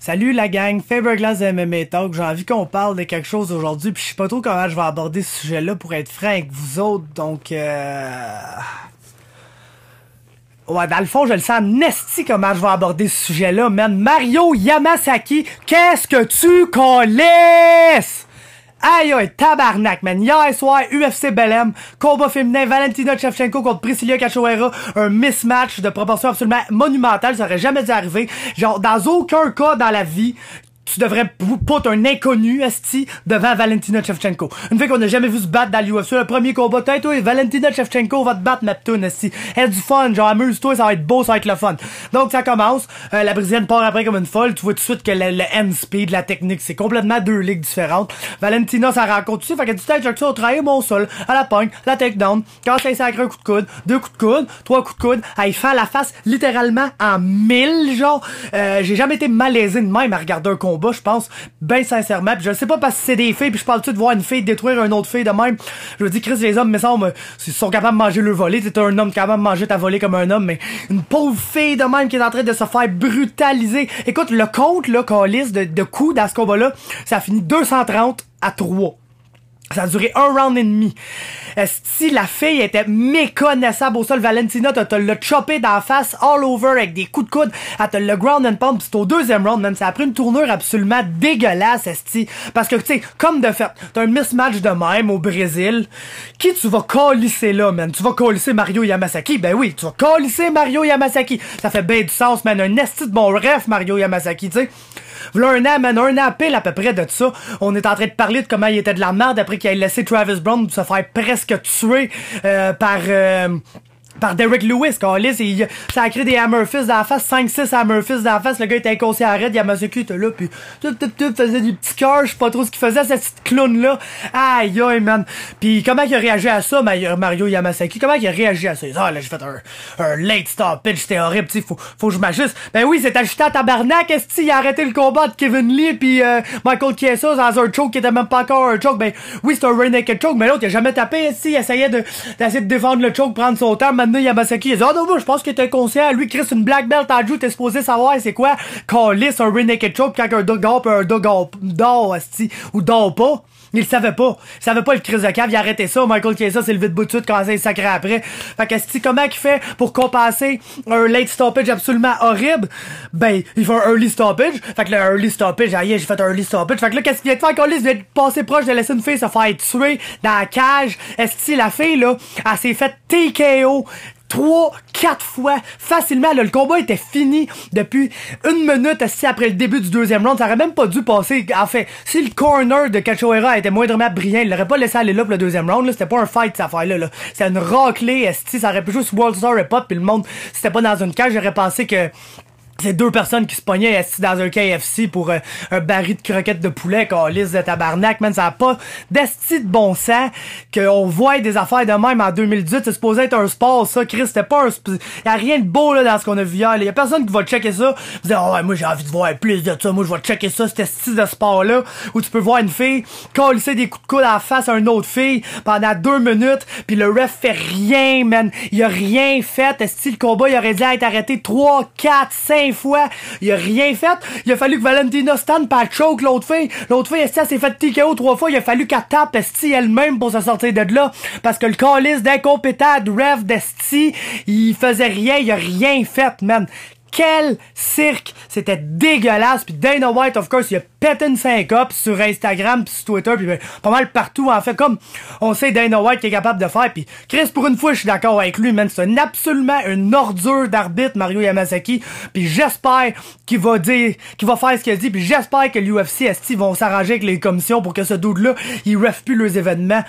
Salut la gang, Faberglass de MMA Talk. J'ai envie qu'on parle de quelque chose aujourd'hui, puis je sais pas trop comment je vais aborder ce sujet-là pour être franc avec vous autres, donc ouais, dans le fond, je le sens nasty comment je vais aborder ce sujet-là, man. Mario Yamasaki, qu'est-ce que tu calisses? Aïe aïe, tabarnak, man. Hier soir, UFC Belém, combat féminin, Valentina Shevchenko contre Priscilla Cachoeira, un mismatch de proportion absolument monumentale, ça aurait jamais dû arriver. Genre, dans aucun cas dans la vie, tu devrais pas être un inconnu, esti, devant Valentina Shevchenko. Une fois qu'on a jamais vu se battre dans l'UFC, le premier combat, peut-être, oui, Valentina Shevchenko va te battre, ma ptoune, esti. Elle a du fun, genre, amuse-toi, ça va être beau, ça va être le fun. Donc, ça commence, la Brésilienne part après comme une folle, tu vois tout de suite que le end-speed, la technique, c'est complètement deux ligues différentes. Valentina, ça rencontre, tu sais, fait que tu t'as ça au travail, mon sol, à la pointe, la takedown, quand ça sacré un coup de coude, deux coups de coude, trois coups de coude, elle fait la face littéralement en mille, genre, j'ai jamais été malaisé de même à regarder un combat, je pense, ben sincèrement, pis je sais pas parce que c'est des filles, puis je parle-tu de voir une fille détruire une autre fille de même. Je veux dire, Chris, les hommes, mais ça, ils sont capables de manger leur volée, t'es un homme capable de manger ta volée comme un homme, mais une pauvre fille de même qui est en train de se faire brutaliser. Écoute, le compte, là, calice de coups dans ce combat-là, ça a fini 230-3. Ça a duré un round et demi. Si la fille était méconnaissable au sol, Valentina te l'a chopé dans la face all over avec des coups de coude. Elle te le ground and pound. Pis c'est au deuxième round, man. Ça a pris une tournure absolument dégueulasse, esti. Parce que, tu sais, comme de fait, t'as un mismatch de même au Brésil. Qui tu vas calisser là, man? Tu vas calisser Mario Yamasaki? Ben oui, tu vas calisser Mario Yamasaki. Ça fait bien du sens, man. Un esti de bon ref, Mario Yamasaki, tu sais. V'là un an, man, un an pile à peu près de ça. On est en train de parler de comment il était de la merde après qu'il ait laissé Travis Brown se faire presque tuer par Derrick Lewis, câlisse, ça a créé des hammerfists dans la face, 5-6 hammerfists dans la face, le gars était inconscient à raide, Yamasaki était là, pis tout, faisait des petits cœurs, je sais pas trop ce qu'il faisait, cette petite clown-là. Aïe, aïe, man. Pis comment il a réagi à ça, Mario Yamasaki? Comment il a réagi à ça? Ah, là, j'ai fait un late stoppage, c'était horrible, tu sais, faut que je m'ajuste. Ben oui, c'est ajusté à tabarnak, est-ce qu'il a arrêté le combat de Kevin Lee pis Michael Chiesa dans un choke qui était même pas encore un choke? Ben oui, c'est un rear naked choke, mais l'autre, il a jamais tapé, est-ce il essayait d'essayer de défendre le choke, prendre son temps. Maintenant, Yamasaki, il a dit, non, moi, je pense qu'il était conscient. Lui, Chris, une black belt en jiu, t'es supposé savoir c'est quoi? Calice, un rear naked choke, quand un dog dort pis un dog dort, esti, ou dort pas. Il le savait pas. Il savait pas le Chris de cave, il a arrêté ça. Michael Chiesa s'est levé de bout de suite, commencé à sacrer après. Fait que, esti, comment il fait pour compenser un late stoppage absolument horrible? Ben, il fait un early stoppage. Fait que le early stoppage, aïe, j'ai fait un early stoppage. Fait que là, qu'est-ce qu'il vient de faire, Calice? Il vient de passer proche de laisser une fille se faire tuer dans la cage. Esti, la fille, là, elle s'est fait TKO 3-4 fois facilement. Là, le combat était fini depuis une minute assis après le début du deuxième round. Ça aurait même pas dû passer. En fait, si le corner de Cachoeira était moindrement brillant, il l'aurait pas laissé aller là pour le deuxième round. Là, c'était pas un fight cette affaire-là. Là. C'était une raclée. Esti, ça aurait pu jouer sur World Star et Pop. Puis le monde, si c'était pas dans une cage, j'aurais pensé que c'est deux personnes qui se pognaient assis dans un KFC pour un baril de croquettes de poulet, calice de tabarnak, man. Ça a pas d'esti de bon sens qu'on voit des affaires de même en 2018. C'est supposé être un sport, ça, Chris. C'était pas un y a rien de beau, là, dans ce qu'on a vu hier. Y a personne qui va checker ça. Vous dites, oh, ouais, moi, j'ai envie de voir plus de ça. Moi, je vais checker ça, cet esti de sport-là, où tu peux voir une fille calisser des coups de coude à la face à une autre fille pendant 2 minutes, puis le ref fait rien, man. Il a rien fait. Esti, le combat, il aurait dû être arrêté 3, 4, 5 fois. Il a rien fait. Il a fallu que Valentina stand par choke l'autre fille. L'autre fille, esti, elle s'est fait TKO 3 fois. Il a fallu qu'elle tape esti elle-même pour se sortir de là. Parce que le calice d'incompétent de ref d'esti, il faisait rien. Il a rien fait, man. Quel cirque! C'était dégueulasse. Puis Dana White, of course, il a pété une syncope sur Instagram, puis sur Twitter, puis pas mal partout, en fait, comme on sait Dana White qui est capable de faire. Puis Chris, pour une fois, je suis d'accord avec lui, man. C'est absolument une ordure d'arbitre, Mario Yamasaki. Puis j'espère qu'il va faire ce qu'il a dit. Puis j'espère que l'UFC, esti, vont s'arranger avec les commissions pour que ce dude-là, il ref plus leurs événements.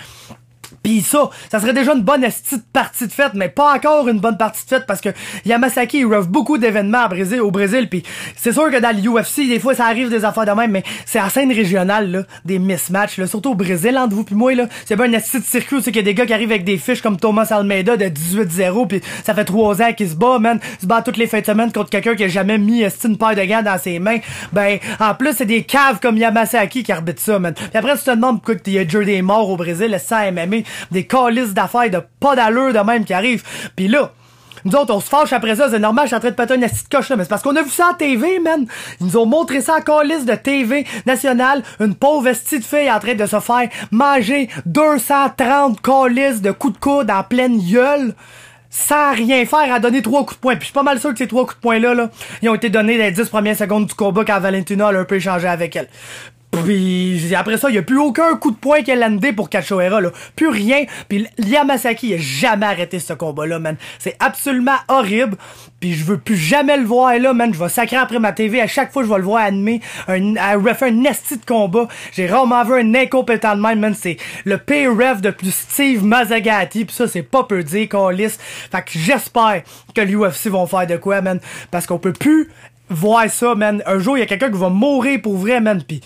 Pis ça serait déjà une bonne esti de partie de fête, mais pas encore une bonne partie de fête parce que Yamasaki, il ref beaucoup d'événements au Brésil, pis c'est sûr que dans l'UFC, des fois, ça arrive des affaires de même, mais c'est la scène régionale, là, des mismatchs, là, surtout au Brésil, entre vous pis moi, là. C'est pas une esti de circuit, c'est qu'il y a des gars qui arrivent avec des fiches comme Thomas Almeida de 18-0, pis ça fait 3 ans qu'il se bat, man. Il se bat toutes les fins de semaine contre quelqu'un qui a jamais mis esti une paire de gants dans ses mains. Ben, en plus, c'est des caves comme Yamasaki qui arbitrent ça, man. Pis après, tu te demandes pourquoi il y a Jordan mort au Brésil, ça MMA, des calices d'affaires de pas d'allure de même qui arrivent. Pis là, Nous autres, on se fâche après ça, c'est normal, je suis en train de péter une petite coche là, mais c'est parce qu'on a vu ça en TV, man. Ils nous ont montré ça en calice de TV nationale, une pauvre petite fille en train de se faire manger 230 calices de coups de coude en pleine gueule. Sans rien faire, à donner 3 coups de poing. Puis je suis pas mal sûr que ces 3 coups de poing là, ils ont été donnés dans les 10 premières secondes du combat quand Valentina a un peu échangé avec elle. Puis après ça, il y a plus aucun coup de poing qu'elle a landé pour Cachoeira, là. Plus rien. Puis Yamasaki a jamais arrêté ce combat-là, man. C'est absolument horrible. Puis je veux plus jamais le voir, là, man. Je vais sacrer après ma TV. À chaque fois, je vais le voir animer. Refaire un esti de combat. J'ai rarement vu un incompétent de même, man. C'est le pire ref de plus Steve Mazzagatti. Puis ça, c'est pas peu dire, câlisse. Fait que j'espère que l'UFC vont faire de quoi, man. Parce qu'on peut plus voir ça, man. Un jour, il y a quelqu'un qui va mourir pour vrai, man. Puis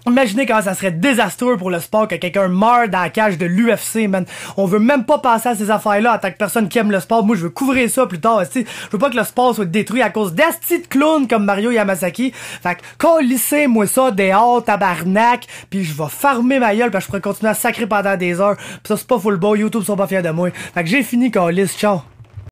imaginez comment ça serait désastreux pour le sport que quelqu'un meure dans la cage de l'UFC, man. On veut même pas penser à ces affaires-là en tant que personne qui aime le sport. Moi, je veux couvrir ça plus tard. Je veux pas que le sport soit détruit à cause d'asti de clowns comme Mario Yamasaki. Fait que, calissez-moi ça dehors, tabarnak, puis je vais farmer ma gueule, puis je pourrais continuer à sacrer pendant des heures. Pis ça, c'est pas full beau. YouTube sont pas fiers de moi. Fait que j'ai fini, calice. Ciao.